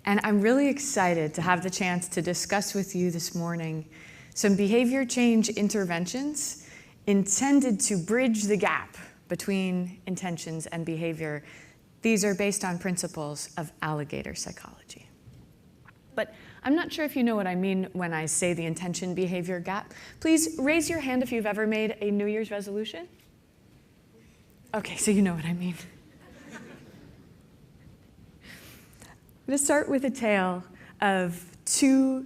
And I'm really excited to have the chance to discuss with you this morning some behavior change interventions intended to bridge the gap between intentions and behavior. These are based on principles of alligator psychology. But I'm not sure if you know what I mean when I say the intention-behavior gap. Please raise your hand if you've ever made a New Year's resolution. Okay, so you know what I mean. I'm going to start with a tale of two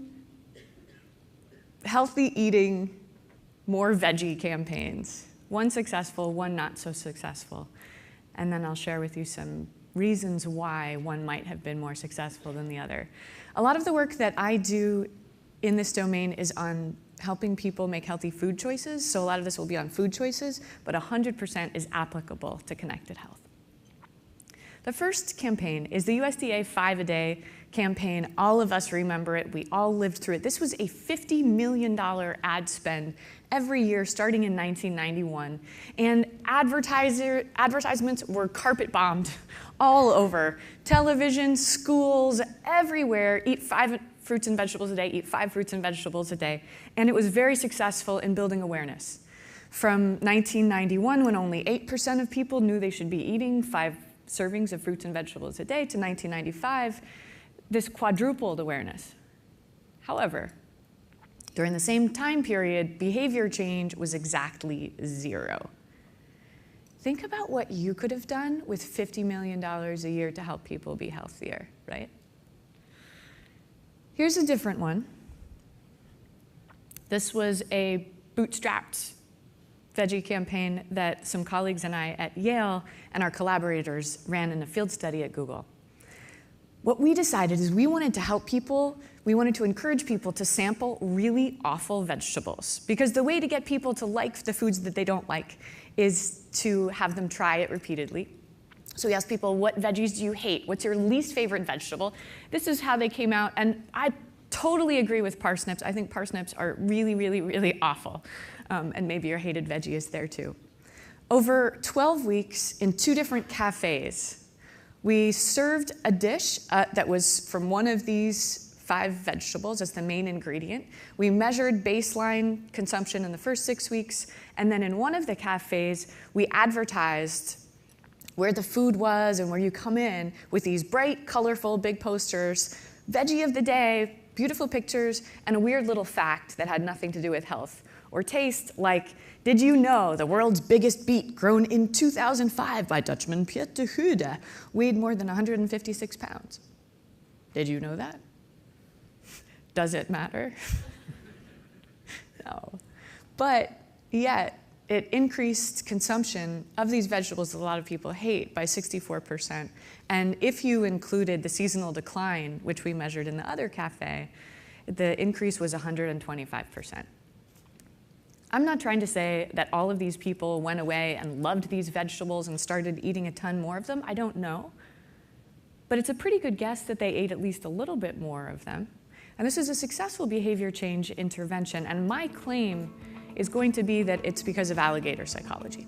healthy eating, more veggie campaigns. One successful, one not so successful. And then I'll share with you some reasons why one might have been more successful than the other. A lot of the work that I do in this domain is on helping people make healthy food choices. So a lot of this will be on food choices, but 100% is applicable to connected health. The first campaign is the USDA 5-a-day campaign. All of us remember it. We all lived through it. This was a $50 million ad spend every year starting in 1991. And advertisements were carpet bombed all over. Television, schools, everywhere. Eat 5 fruits and vegetables a day, eat 5 fruits and vegetables a day. And it was very successful in building awareness. From 1991, when only 8% of people knew they should be eating 5 servings of fruits and vegetables a day, to 1995, this quadrupled awareness. However, during the same time period, behavior change was exactly 0. Think about what you could have done with $50 million a year to help people be healthier, right? Here's a different one. This was a bootstrapped veggie campaign that some colleagues and I at Yale and our collaborators ran in a field study at Google. What we decided is we wanted to help people, we wanted to encourage people to sample really awful vegetables. Because the way to get people to like the foods that they don't like is to have them try it repeatedly. So we asked people, what veggies do you hate? What's your least favorite vegetable? This is how they came out, and I totally agree with parsnips. I think parsnips are really, really, really awful. And maybe your hated veggie is there too. Over 12 weeks in 2 different cafes, we served a dish that was from one of these 5 vegetables as the main ingredient. We measured baseline consumption in the first 6 weeks, and then in one of the cafes, we advertised where the food was and where you come in with these bright, colorful, big posters, veggie of the day, beautiful pictures, and a weird little fact that had nothing to do with health or taste, like, did you know the world's biggest beet, grown in 2005 by Dutchman Piet de Goede, weighed more than 156 pounds? Did you know that? Does it matter? No. But yet, it increased consumption of these vegetables that a lot of people hate by 64%. And if you included the seasonal decline, which we measured in the other cafe, the increase was 125%. I'm not trying to say that all of these people went away and loved these vegetables and started eating a ton more of them. I don't know. But it's a pretty good guess that they ate at least a little bit more of them. And this is a successful behavior change intervention. And my claim is going to be that it's because of alligator psychology.